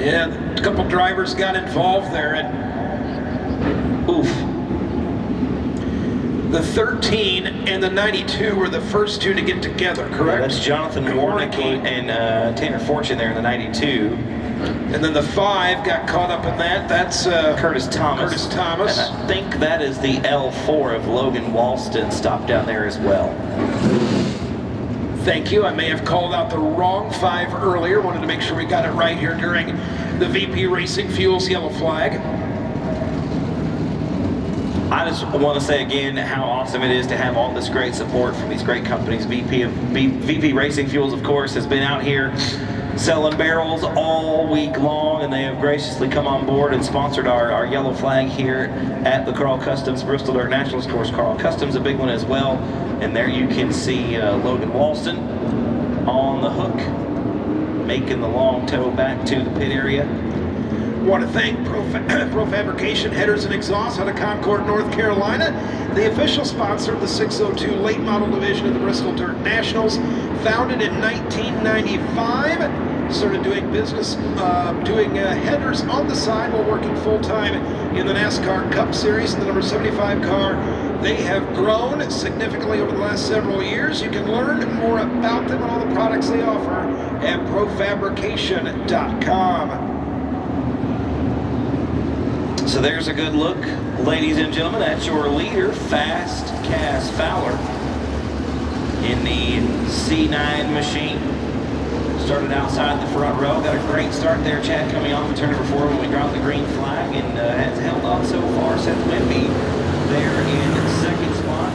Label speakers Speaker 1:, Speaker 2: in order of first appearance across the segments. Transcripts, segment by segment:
Speaker 1: Yeah, a couple drivers got involved there, and oof. The 13 and the 92 were the first two to get together, correct?
Speaker 2: Yeah, that's Jonathan Warnicki and Tanner Fortune there in the 92.
Speaker 1: And then the 5 got caught up in that. That's
Speaker 2: Curtis Thomas.
Speaker 1: Curtis Thomas.
Speaker 2: And I think that is the L4 of Logan Walston stopped down there as well.
Speaker 1: Thank you. I may have called out the wrong 5 earlier. Wanted to make sure we got it right here during the VP Racing Fuels yellow flag.
Speaker 2: I just want to say again how awesome it is to have all this great support from these great companies. VP Racing Fuels, of course, has been out here selling barrels all week long, and they have graciously come on board and sponsored our yellow flag here at the Carl Customs Bristol Dirt Nationals. Of course, Carl Customs, a big one as well. And there you can see Logan Walston on the hook, making the long tow back to the pit area.
Speaker 1: Want to thank Pro Fabrication Headers and Exhausts out of Concord, North Carolina, the official sponsor of the 602 late model division of the Bristol Dirt Nationals. Founded in 1995, started doing business, doing headers on the side while working full-time in the NASCAR Cup Series, the number 75 car. They have grown significantly over the last several years. You can learn more about them and all the products they offer at profabrication.com.
Speaker 2: So there's a good look, ladies and gentlemen, at your leader, Fast Cass Fowler, in the C9 machine. Started outside the front row, got a great start there, Chad, coming off of turn number 4 when we dropped the green flag, and has held on so far. Seth Wimby there in second spot.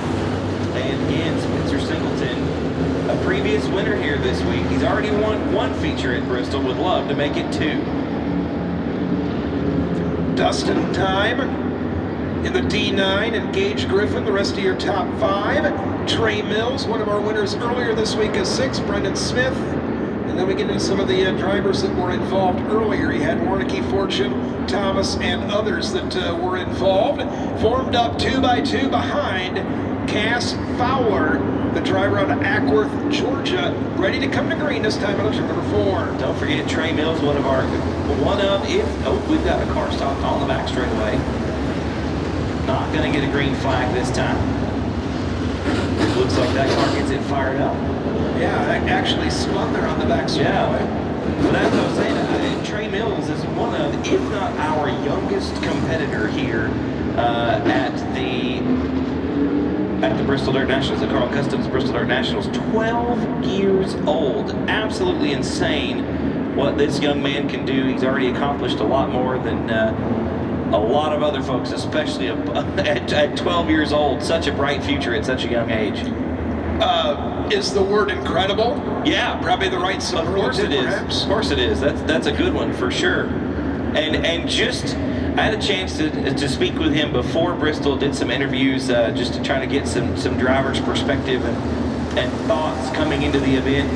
Speaker 2: And again, Spencer Singleton, a previous winner here this week. He's already won 1 feature at Bristol, would love to make it 2.
Speaker 1: Dustin Time in the D9, and Gage Griffin, the rest of your top 5. Trey Mills, one of our winners earlier this week, is 6. Brendan Smith. And then we get into some of the drivers that were involved earlier. You had Warnicki, Fortune, Thomas, and others that were involved. Formed up 2 by 2 behind Cass Fowler, the driver out of Ackworth, Georgia, ready to come to green this time on turn number 4.
Speaker 2: Don't forget Trey Mills, we've got a car stopped on the back straightaway. Not going to get a green flag this time. Looks like that car gets it fired up.
Speaker 1: Yeah, that actually spun there on the back straightaway.
Speaker 2: Yeah. But as I was saying, Trey Mills is one of, if not our youngest competitor here at the Bristol Dirt Nationals, the Carl Customs Bristol Dirt Nationals. 12 years old. Absolutely insane what this young man can do. He's already accomplished a lot more than a lot of other folks, especially at 12 years old. Such a bright future at such a young age.
Speaker 1: Is the word incredible?
Speaker 2: Yeah,
Speaker 1: probably the right superlative.
Speaker 2: Of course it is.
Speaker 1: Perhaps.
Speaker 2: Of course it is. That's a good one for sure. And just, I had a chance to speak with him before Bristol. Did some interviews just to try to get some drivers' perspective and thoughts coming into the event.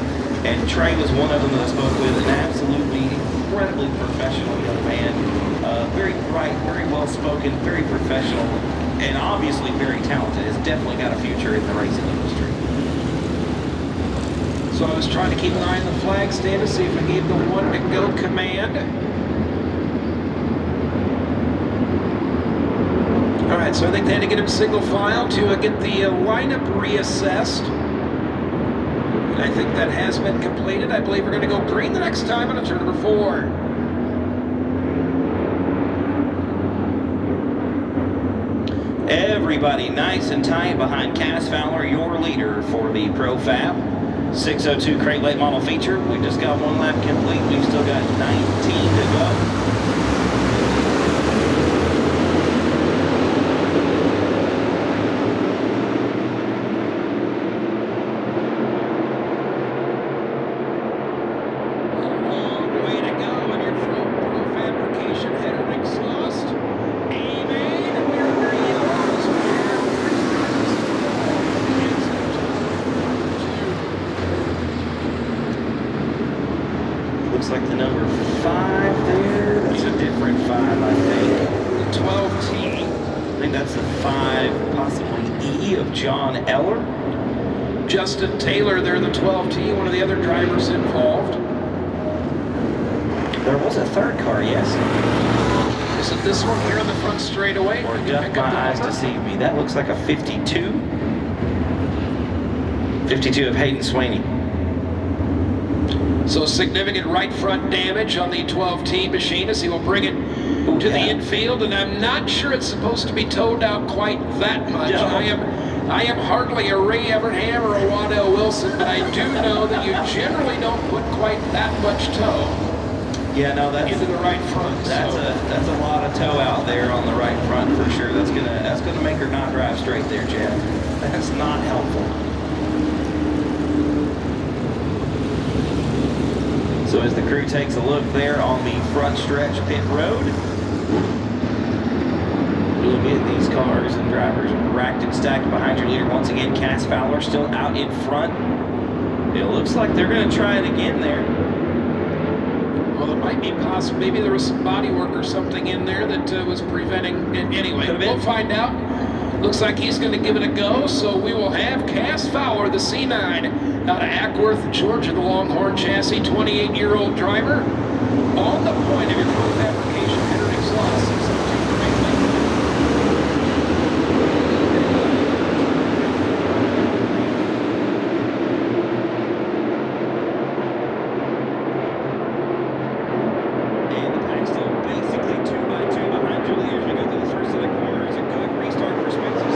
Speaker 2: And Trey was one of them that I spoke with. An absolutely incredibly professional young man. Very bright, very well spoken, very professional, and obviously very talented. Has definitely got a future in the racing industry.
Speaker 1: So I was trying to keep an eye on the flag stand to see if I gave the 1 to go command. All right, so I think they had to get him single file to get the lineup reassessed. And I think that has been completed. I believe we're going to go green the next time on turn number 4.
Speaker 2: Everybody nice and tight behind Cass Fowler, your leader for the Pro Fab 602 Crate Late Model feature. We've just got 1 lap complete. We've still got 19 to go. Looks like the number 5 there. That's a different 5, I think.
Speaker 1: The 12T.
Speaker 2: I think that's the 5, possibly E of John Eller.
Speaker 1: Justin Taylor there in the 12T, one of the other drivers involved.
Speaker 2: There was a third car, yes.
Speaker 1: Is it this one here on the front straightaway?
Speaker 2: Or
Speaker 1: Can you
Speaker 2: doth
Speaker 1: pick
Speaker 2: my
Speaker 1: up the
Speaker 2: eyes
Speaker 1: number?
Speaker 2: deceive me? That looks like a 52. 52 of Hayden Sweeney.
Speaker 1: So significant right front damage on the 12T machine as he will bring it to the infield, and I'm not sure it's supposed to be towed out quite that much.
Speaker 2: No.
Speaker 1: I am hardly a Ray Evernham or a Waddell Wilson, but I do know that you generally don't put quite that much tow
Speaker 2: Yeah, no, that's
Speaker 1: into the right front.
Speaker 2: that's a lot of tow out there on the right front for sure. That's gonna make her not drive straight there, Chad. That's not helpful. So as the crew takes a look there on the front stretch pit road, look at these cars and drivers racked and stacked behind your leader. Once again, Cass Fowler still out in front. It looks like they're going to try it again there.
Speaker 1: Well, it might be possible. Maybe there was some body work or something in there that was preventing it. Anyway, we'll find out. Looks like he's going to give it a go, so we will have Cass Fowler, the C9, out of Ackworth, Georgia, the Longhorn chassis, 28-year-old driver, on the point of your pro fabrication header exhaust. 602 greatly.
Speaker 2: And the pack still basically 2x2 behind Julie as we go through the first set of corners. A good restart for Spencer.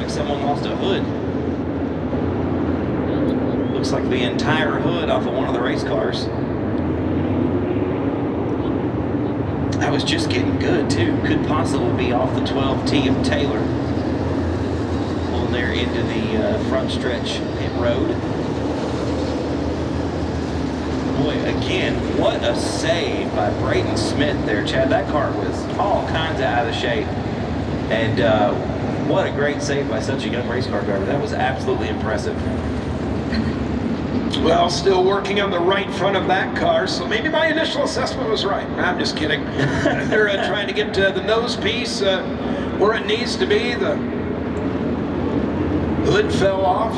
Speaker 2: Someone lost a hood. Looks like the entire hood off of one of the race cars. That was just getting good too. Could possibly be off the 12T of Taylor. Pulling there into the front stretch pit road. Boy, again, what a save by Braden Smith there, Chad. That car was all kinds of out of shape. And what a great save by such a young race car driver. That was absolutely impressive.
Speaker 1: Well, still working on the right front of that car, so maybe my initial assessment was right. I'm just kidding. They're trying to get the nose piece where it needs to be. The hood fell off.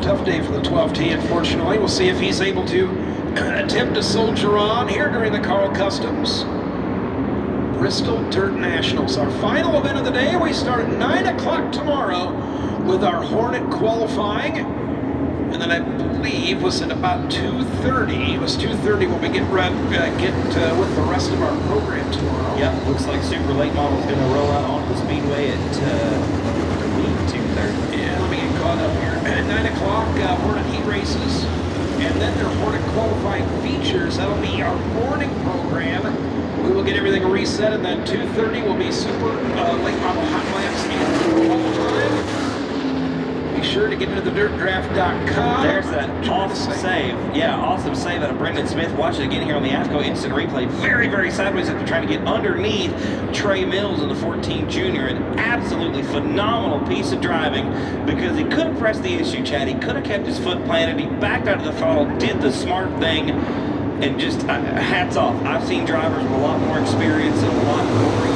Speaker 1: Tough day for the 12T, unfortunately. We'll see if he's able to attempt to soldier on here during the Carl Customs Bristol Dirt Nationals. Our final event of the day. We start at 9 o'clock tomorrow with our Hornet qualifying. And then I believe was at about 2:30. It was 2:30 when we get with the rest of our program tomorrow.
Speaker 2: Yep, looks like Super Late Model is going to roll out onto the speedway at 2:30.
Speaker 1: Yeah, let me get caught up here. At 9 o'clock, Hornet heat races. And then their Hornet qualifying features. That'll be our morning program. We will get everything reset, and then 2:30 will be Super Late Model hot laps and qualifying. Be sure to get into the dirtdraft.com.
Speaker 2: There's that awesome save. Yeah, awesome save out of Brendan Smith. Watch it again here on the AFCO Instant Replay. Very, very sideways after trying to get underneath Trey Mills in the 14 Junior. An absolutely phenomenal piece of driving because he couldn't press the issue, Chad. He could have kept his foot planted. He backed out of the throttle, did the smart thing, and just hats off. I've seen drivers with a lot more experience and a lot more years.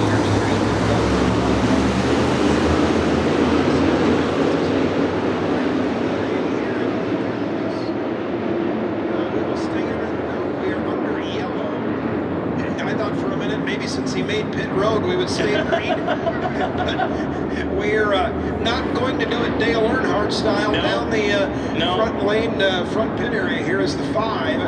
Speaker 1: Maybe since he made pit road, we would would stay green. But we're not going to do it Dale Earnhardt style down the front lane, front pit area. Here is the 5.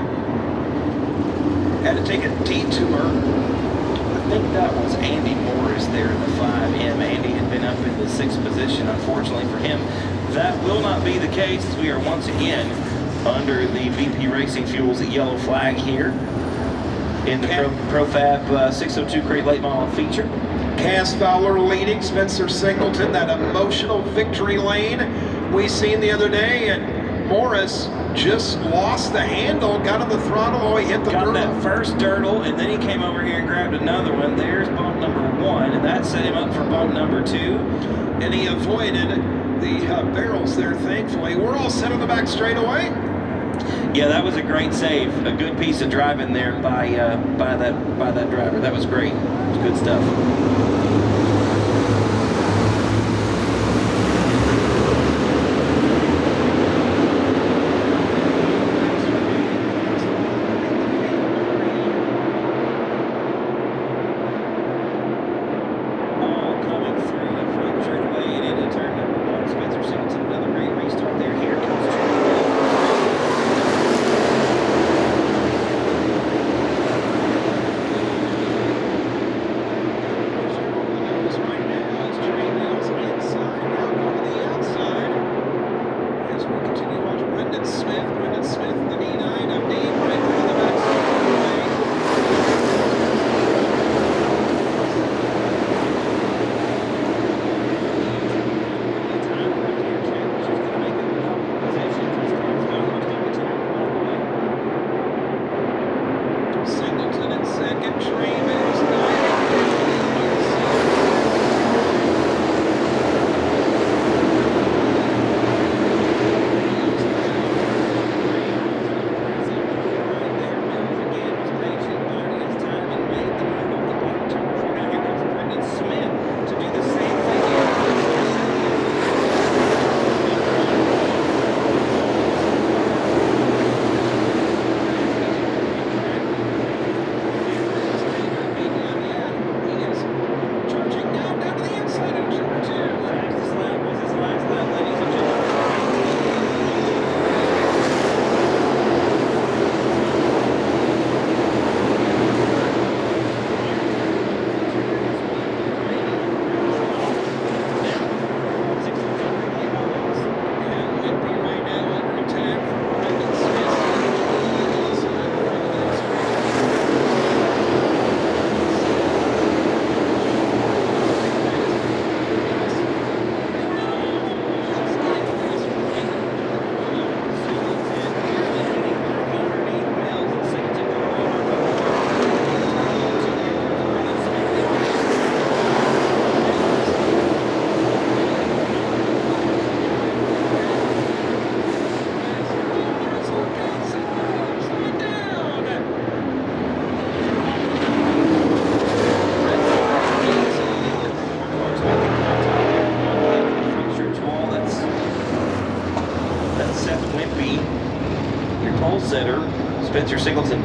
Speaker 1: Had to take a detour.
Speaker 2: I think that was Andy Morris there in the 5M. Andy had been up in the 6th position. Unfortunately for him, that will not be the case. We are once again under the VP Racing Fuels yellow flag here in the Profab 602 crate late model feature.
Speaker 1: Cass Fowler leading, Spencer Singleton, that emotional victory lane we seen the other day, and Morris just lost the handle, got on the throttle, oh, he hit the
Speaker 2: Got
Speaker 1: dirt.
Speaker 2: that first dirtle, and then he came over here and grabbed another one. There's bump number 1, and that set him up for bump number 2.
Speaker 1: And he avoided the barrels there, thankfully. We're all set on the back straightaway.
Speaker 2: Yeah, that was a great save. A good piece of driving there by that driver. That was great. It was good stuff. Spencer Singleton.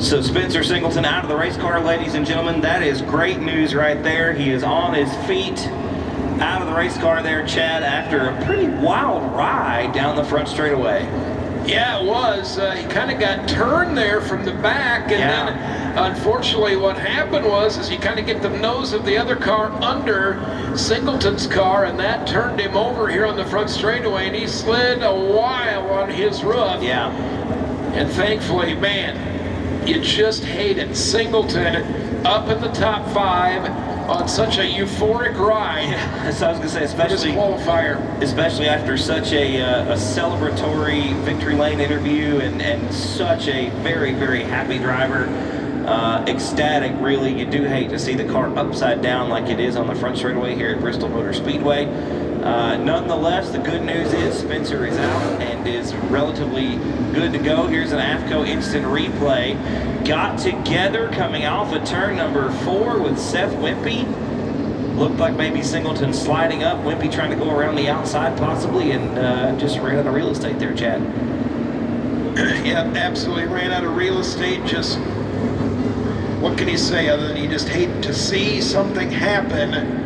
Speaker 2: So Spencer Singleton out of the race car, ladies and gentlemen. That is great news right there. He is on his feet out of the race car there, Chad, after a pretty wild ride down the front straightaway.
Speaker 1: Yeah, it was. He kind of got turned there from the back, and then unfortunately what happened was you kind of get the nose of the other car under Singleton's car, and that turned him over here on the front straightaway, and he slid a while on his roof.
Speaker 2: Yeah.
Speaker 1: And thankfully, man, you just hate it. Singleton up in the top 5 on such a euphoric ride.
Speaker 2: Yeah, so I was going to say, especially
Speaker 1: qualifier,
Speaker 2: especially after such a celebratory victory lane interview and such a very, very happy driver. Ecstatic, really. You do hate to see the car upside down like it is on the front straightaway here at Bristol Motor Speedway. Nonetheless, the good news is Spencer is out and is relatively good to go. Here's an AFCO instant replay. Got together coming off of turn number 4 with Seth Wimpy. Looked like maybe Singleton sliding up, Wimpy trying to go around the outside possibly, and just ran out of real estate there, Chad.
Speaker 1: Yeah, absolutely ran out of real estate. Just, what can you say other than you just hate to see something happen?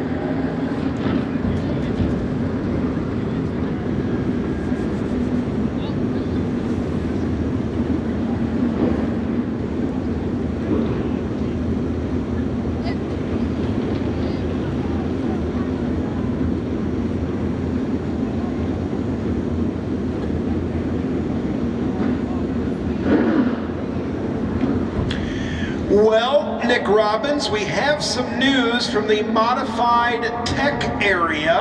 Speaker 1: Well, Nick Robbins, we have some news from the modified tech area.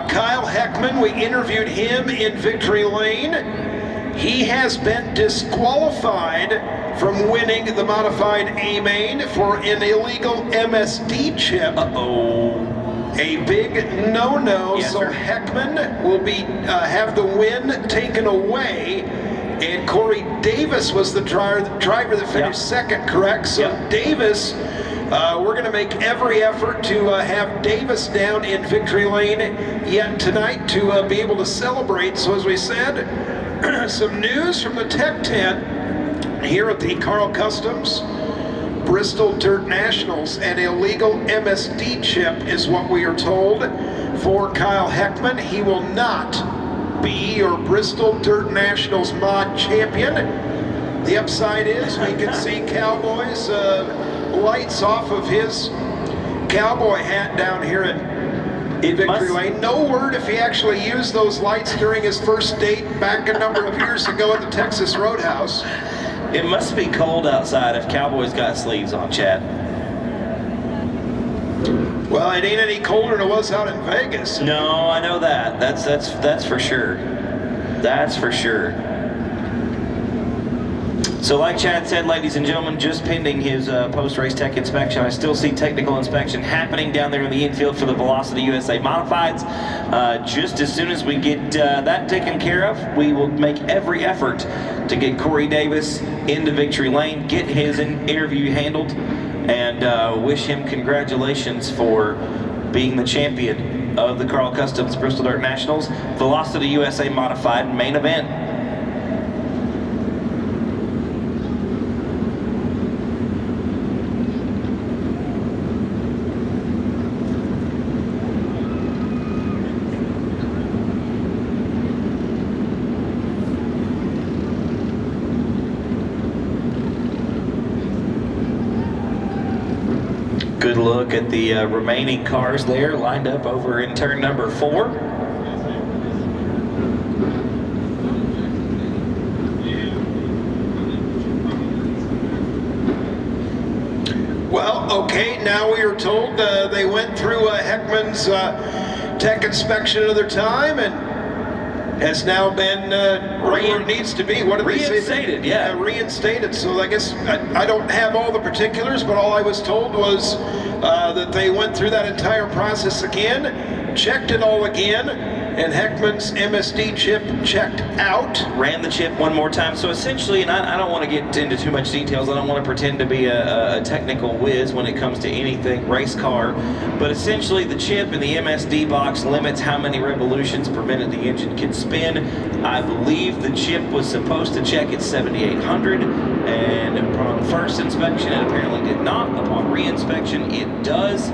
Speaker 1: Kyle Heckman, we interviewed him in Victory Lane. He has been disqualified from winning the modified A-Main for an illegal MSD chip. A big no-no.
Speaker 2: Yes,
Speaker 1: so
Speaker 2: sir.
Speaker 1: Heckman will be have the win taken away. And Corey Davis was the driver that finished second, correct? So Davis, we're going to make every effort to have Davis down in Victory Lane yet tonight to be able to celebrate. So as we said, some news from the Tech Tent here at the Carl Customs Bristol Dirt Nationals. An illegal MSD chip is what we are told for Kyle Heckman. He will not be your Bristol Dirt Nationals mod champion. The upside is we can see Cowboys lights off of his cowboy hat down here at Victory Lane. No word if he actually used those lights during his first date back a number of years ago at the Texas Roadhouse.
Speaker 2: It must be cold outside if Cowboys got sleeves on, Chad.
Speaker 1: Well, it ain't any colder than it was out in Vegas.
Speaker 2: No, I know that. That's for sure. That's for sure. So like Chad said, ladies and gentlemen, just pending his post-race tech inspection. I still see technical inspection happening down there in the infield for the Velocity USA Modifieds. Just as soon as we get that taken care of, we will make every effort to get Corey Davis into Victory Lane, get his interview handled, and wish him congratulations for being the champion of the Carl Customs Bristol Dirt Nationals Velocity USA Modified main event. Good look at the remaining cars there lined up over in turn number 4.
Speaker 1: Well, okay, now we are told they went through Heckman's tech inspection another time and has now been where it needs to be. What did they say?
Speaker 2: Reinstated, yeah.
Speaker 1: Reinstated. So I guess I don't have all the particulars, but all I was told was that they went through that entire process again, checked it all again, and Heckman's MSD chip checked out.
Speaker 2: Ran the chip one more time. So essentially, and I don't want to get into too much details, I don't want to pretend to be a technical whiz when it comes to anything race car, but essentially the chip in the MSD box limits how many revolutions per minute the engine can spin. I believe the chip was supposed to check at 7,800. And upon first inspection, it apparently did not. Upon re-inspection, it does.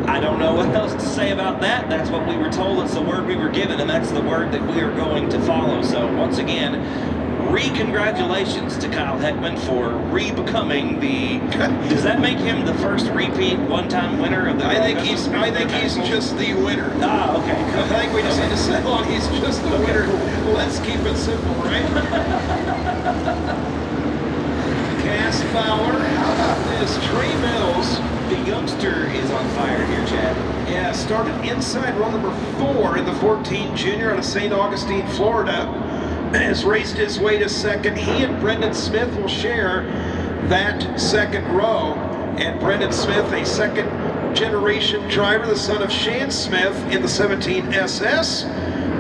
Speaker 2: I don't know what else to say about that. That's what we were told. It's the word we were given, and that's the word that we are going to follow. So once again, re-congratulations to Kyle Heckman for re-becoming the. Does that make him the first repeat one-time winner of the?
Speaker 1: I think he's just the winner.
Speaker 2: Ah, okay.
Speaker 1: I think we just need to settle on he's just the winner. Let's keep it simple, right? Cass Fowler, how about this? Trey Mills.
Speaker 2: The youngster is on fire here, Chad.
Speaker 1: Yeah, started inside row number 4 in the 14 junior out of St. Augustine, Florida. Has raced his way to second. He and Brendan Smith will share that second row. And Brendan Smith, a second generation driver, the son of Shan Smith in the 17 SS.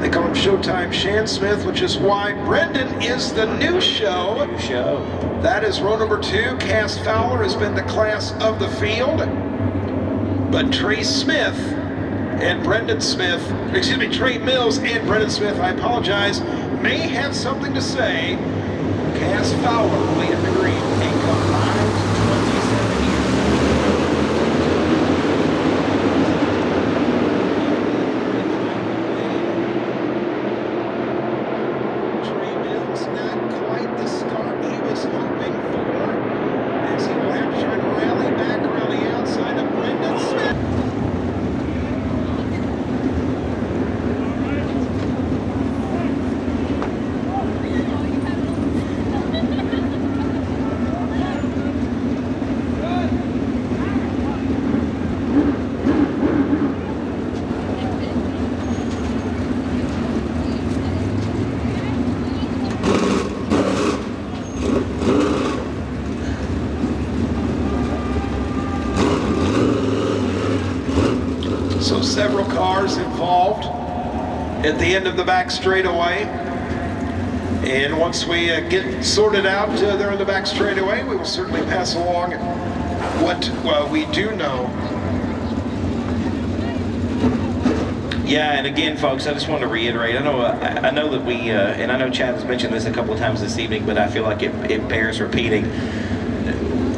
Speaker 1: They call him Showtime Shan Smith, which is why Brendan is the new show.
Speaker 2: New show.
Speaker 1: That is row number 2. Cass Fowler has been the class of the field. But Trey Smith and Brendan Smith, excuse me, Trey Mills and Brendan Smith, I apologize, may have something to say. Cass Fowler, lead in the green.
Speaker 2: A combined 27 years.
Speaker 1: Trey Mills, not quite the start he was hoping for, as he will have to try to rally back around the outside of Brendan Smith. So several cars involved at the end of the back straightaway. And once we get sorted out there in the back straightaway, we will certainly pass along what we do know.
Speaker 2: Yeah, and again, folks, I just want to reiterate. I know that we, and I know Chad has mentioned this a couple of times this evening, but I feel like it bears repeating.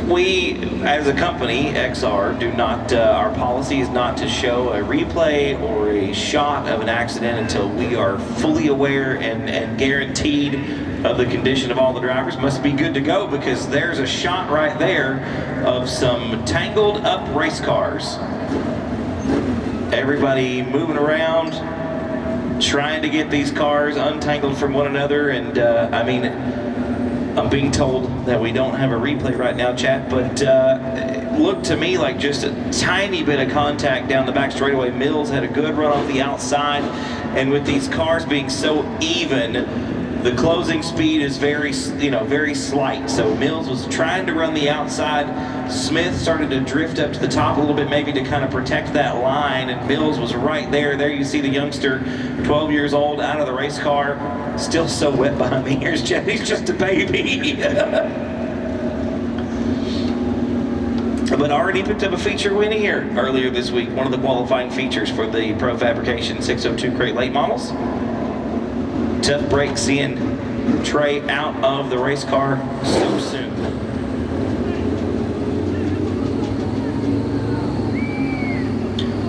Speaker 2: We, as a company, XR, do not, our policy is not to show a replay or a shot of an accident until we are fully aware and guaranteed of the condition of all the drivers. Must be good to go, because there's a shot right there of some tangled up race cars. Everybody moving around, trying to get these cars untangled from one another, and I mean, I'm being told that we don't have a replay right now, chat, but it looked to me like just a tiny bit of contact down the back straightaway. Mills had a good run off the outside, and with these cars being so even, the closing speed is very slight. So Mills was trying to run the outside. Smith started to drift up to the top a little bit, maybe to kind of protect that line, and Mills was right there. There you see the youngster, 12 years old, out of the race car. Still so wet behind the ears, Jeff. He's just a baby. But already picked up a feature win here earlier this week. One of the qualifying features for the Pro Fabrication 602 Crate Late Models. Tough break seeing Trey out of the race car so soon.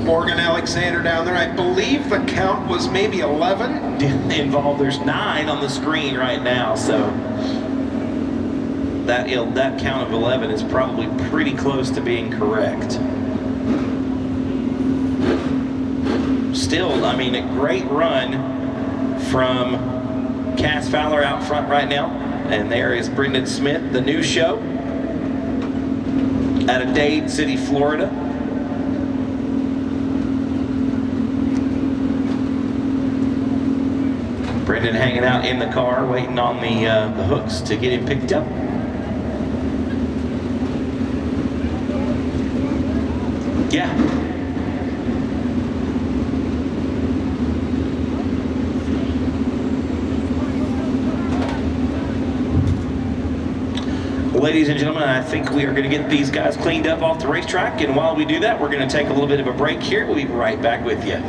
Speaker 1: Morgan Alexander down there. I believe the count was maybe 11.
Speaker 2: Involved. There's 9 on the screen right now, so that count of 11 is probably pretty close to being correct. Still, I mean, a great run from Cass Fowler out front right now, and there is Brendan Smith, the new show, out of Dade City, Florida. Brendan hanging out in the car, waiting on the hooks to get him picked up. Yeah. Ladies and gentlemen, I think we are going to get these guys cleaned up off the racetrack, and while we do that, we're going to take a little bit of a break here. We'll be right back with you.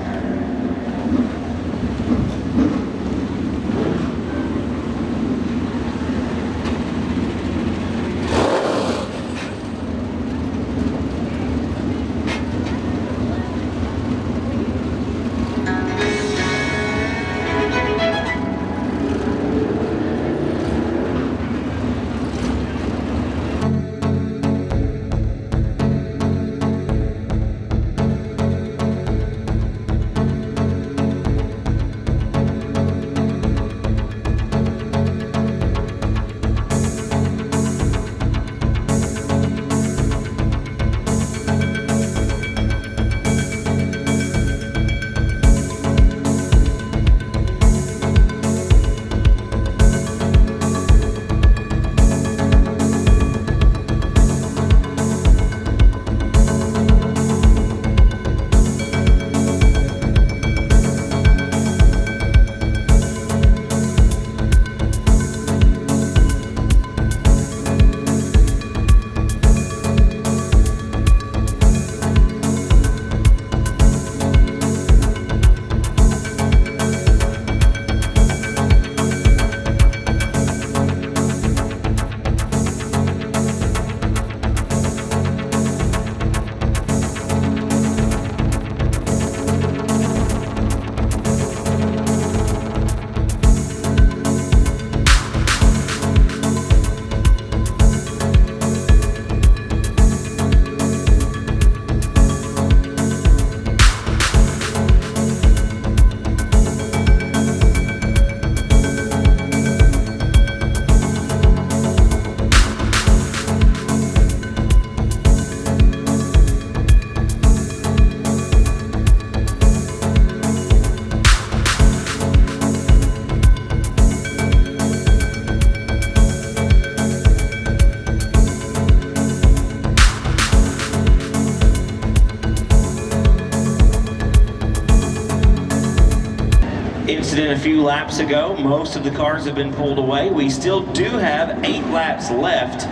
Speaker 2: incident a few laps ago. Most of the cars have been pulled away. We still do have 8 laps left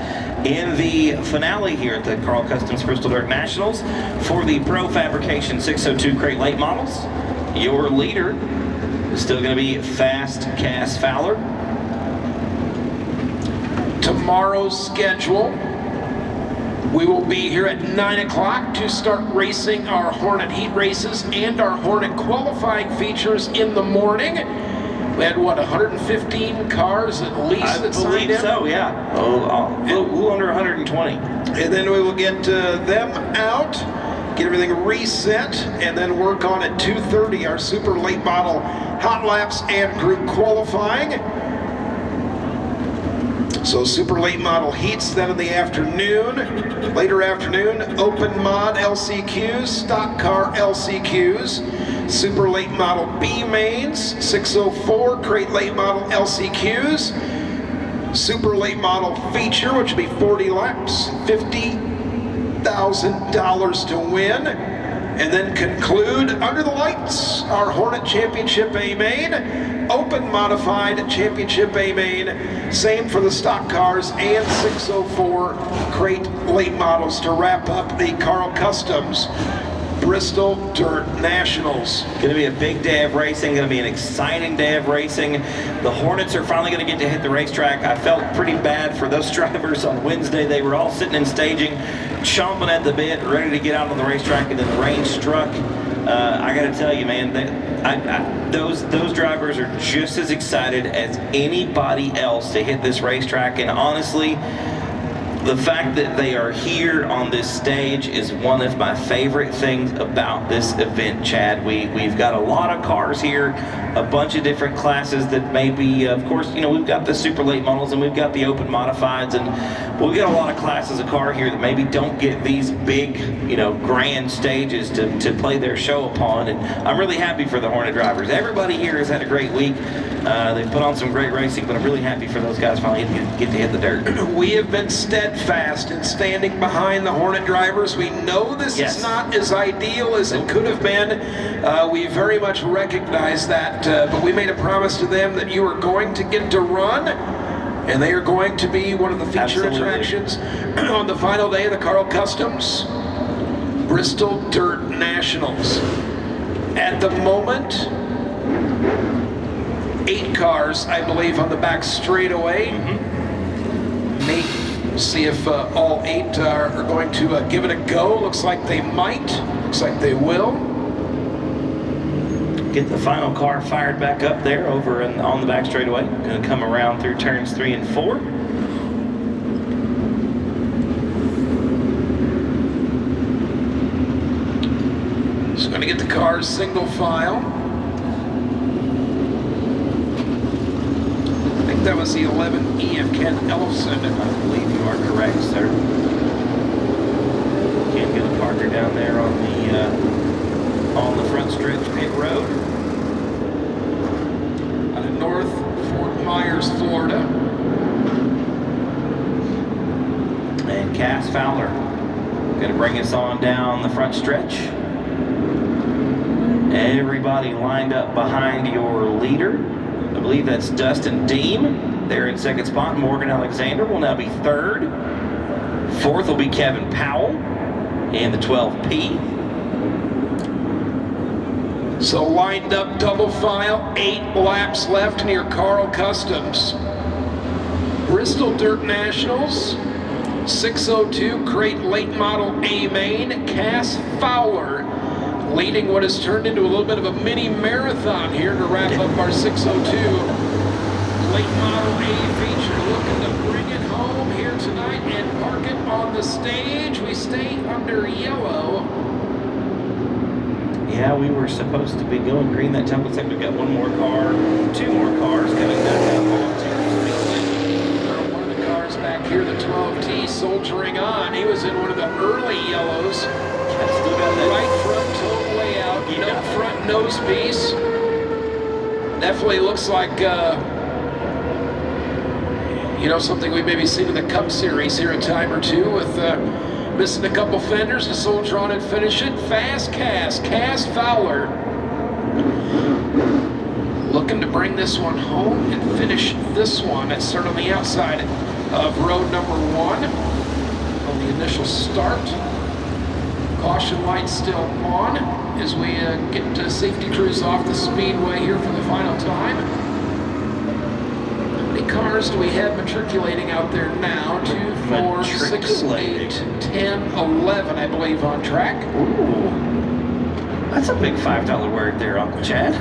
Speaker 2: in the finale here at the Carl Customs Bristol Dirt Nationals for the Pro Fabrication 602 Crate Late Models. Your leader is still going to be Fast Cass Fowler.
Speaker 1: Tomorrow's schedule, we will be here at 9 o'clock to start racing our Hornet heat races and our Hornet qualifying features in the morning. We had, what, 115 cars at least that signed in?
Speaker 2: I believe so, yeah. A little under 120.
Speaker 1: And then we will get them out, get everything reset, and then work on at 2:30 our super late model hot laps and group qualifying. So super late model heats then in the afternoon. Later afternoon, open mod LCQs, stock car LCQs, super late model B mains, 604 crate late model LCQs, super late model feature, which will be 40 laps, $50,000 to win. And then conclude under the lights our Hornet Championship A main, open modified Championship A main, same for the stock cars and 604 crate late models to wrap up the Carl Customs Bristol Dirt Nationals.
Speaker 2: Going to be a big day of racing, going to be an exciting day of racing. The Hornets are finally going to get to hit the racetrack. I felt pretty bad for those drivers on Wednesday. They were all sitting in staging, chomping at the bit, ready to get out on the racetrack, and then the rain struck. I got to tell you, man, those drivers are just as excited as anybody else to hit this racetrack, and honestly, the fact that they are here on this stage is one of my favorite things about this event, Chad. We've got a lot of cars here, a bunch of different classes that maybe, of course, you know, we've got the super late models and we've got the open modifieds, and we've got a lot of classes of car here that maybe don't get these big, you know, grand stages to play their show upon, and I'm really happy for the Hornet drivers. Everybody here has had a great week. They've put on some great racing, but I'm really happy for those guys finally get to hit the dirt.
Speaker 1: We have been steadfast in standing behind the Hornet drivers. We know this is not as ideal as it could have been. We very much recognize that, but we made a promise to them that you are going to get to run, and they are going to be one of the feature attractions on the final day of the Carl Customs Bristol Dirt Nationals. At the moment, 8 cars, I believe, on the back straightaway. Nate, see if all 8 are going to give it a go. Looks like they might. Looks like they will.
Speaker 2: Get the final car fired back up there over on the back straightaway. Going to come around through turns 3 and 4.
Speaker 1: Just going to get the cars single file. That was the 11E of Ken Ellefson.
Speaker 2: I believe you are correct, sir. Can't get a Parker down there on the front stretch pit road.
Speaker 1: Out of North Fort Myers, Florida.
Speaker 2: And Cass Fowler going to bring us on down the front stretch. Everybody lined up behind your leader. I believe that's Dustin Deem there in second spot. Morgan Alexander will now be third. Fourth will be Kevin Powell in the 12P.
Speaker 1: So lined up double file, 8 laps left near Carl Customs. Bristol Dirt Nationals, 602 crate late model A main, Cass Fowler leading what has turned into a little bit of a mini marathon here to wrap up our 602 late model A feature. Looking to bring it home here tonight and park it on the stage. We stay under yellow.
Speaker 2: Yeah, we were supposed to be going green that time. Looks like we've got 1 more car, 2 more cars coming back up onto
Speaker 1: one of the cars back here, the 12T, soldiering on. He was in one of the early yellows.
Speaker 2: Still got that
Speaker 1: right front total layout, no front nose piece. Definitely looks like, you know, something we've maybe seen in the Cup Series here a time or two with missing a couple fenders to soldier on and finish it. Fast Cass Fowler looking to bring this one home and finish this one. Let's start on the outside of road number 1 on the initial start. Caution lights still on as we get to safety cruise off the speedway here for the final time. How many cars do we have matriculating out there now? 2, 4, 6, 8, 10, 11, I believe, on track.
Speaker 2: Ooh. That's a big $5 word there, Uncle Chad.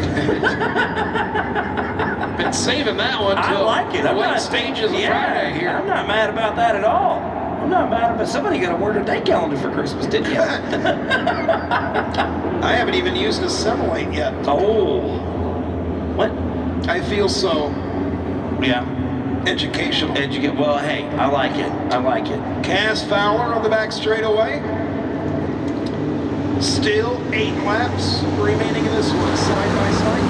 Speaker 1: Been saving that one till
Speaker 2: I like it.
Speaker 1: the late stages of Friday here.
Speaker 2: I'm not mad about that at all. I'm not mad about somebody got a word a day calendar for Christmas, didn't you?
Speaker 1: I haven't even used Assimilate yet.
Speaker 2: Oh. What?
Speaker 1: I feel so
Speaker 2: Yeah.
Speaker 1: educational.
Speaker 2: Well, hey, I like it. I like it.
Speaker 1: Cass Fowler on the back straightaway. Still 8 laps remaining in this one, side by side.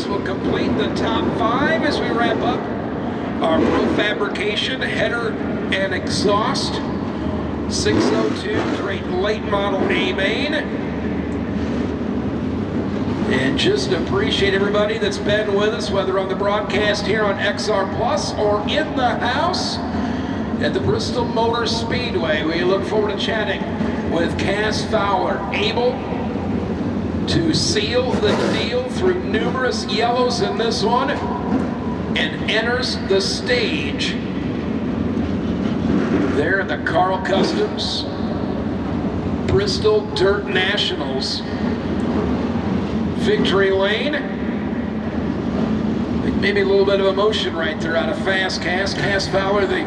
Speaker 1: Will complete the top 5 as we wrap up our Pro Fabrication header and exhaust 602 great late model A main. And just appreciate everybody that's been with us, whether on the broadcast here on XR Plus or in the house at the Bristol Motor Speedway. We look forward to chatting with Cass Fowler, able to seal the deal through numerous yellows in this one, and enters the stage there in the Carl Customs Bristol Dirt Nationals victory lane. I think maybe a little bit of emotion right there out of Fast Cass. Cass Fowler, the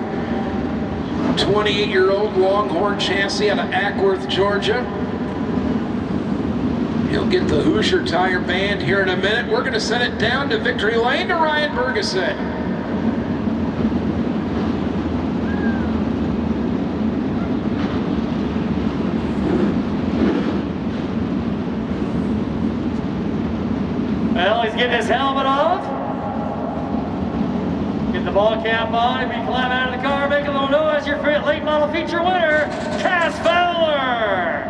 Speaker 1: 28-year-old Longhorn chassis out of Ackworth, Georgia. He'll get the Hoosier Tire Band here in a minute. We're going to send it down to victory lane to Ryan Bergeson.
Speaker 3: Well, he's getting his helmet off. Get the ball cap on. If you climb out of the car, make a little noise. Your late model feature winner, Cass Fowler.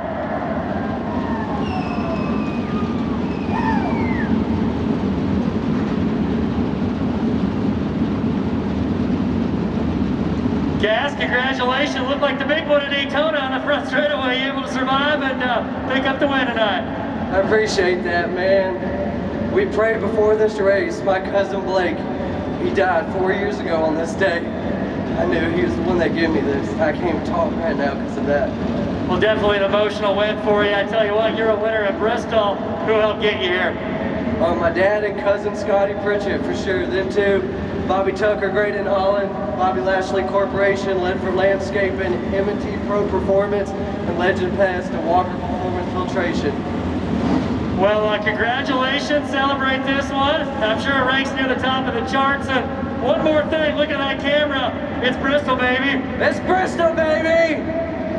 Speaker 3: Cass, congratulations. Looked like the big one at Daytona on the front straightaway. You able to survive and pick up the win tonight?
Speaker 4: I appreciate that, man. We prayed before this race. My cousin Blake, he died 4 years ago on this day. I knew he was the one that gave me this. I can't even talk right now because of that.
Speaker 3: Well, definitely an emotional win for you. I tell you what, you're a winner at Bristol. Who helped get you here?
Speaker 4: My dad and cousin Scotty Pritchett, for sure. Them two. Bobby Tucker, Great in Holland. Bobby Lashley Corporation, led for landscaping, M&T Pro Performance, and Legend Pass to Walker Performance Filtration.
Speaker 3: Well, congratulations. Celebrate this one. I'm sure it ranks near the top of the charts. And one more thing, look at that camera. It's Bristol, baby.
Speaker 4: It's Bristol, baby!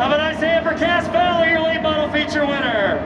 Speaker 3: Have a nice hand for Cass Fowler, your late model feature winner.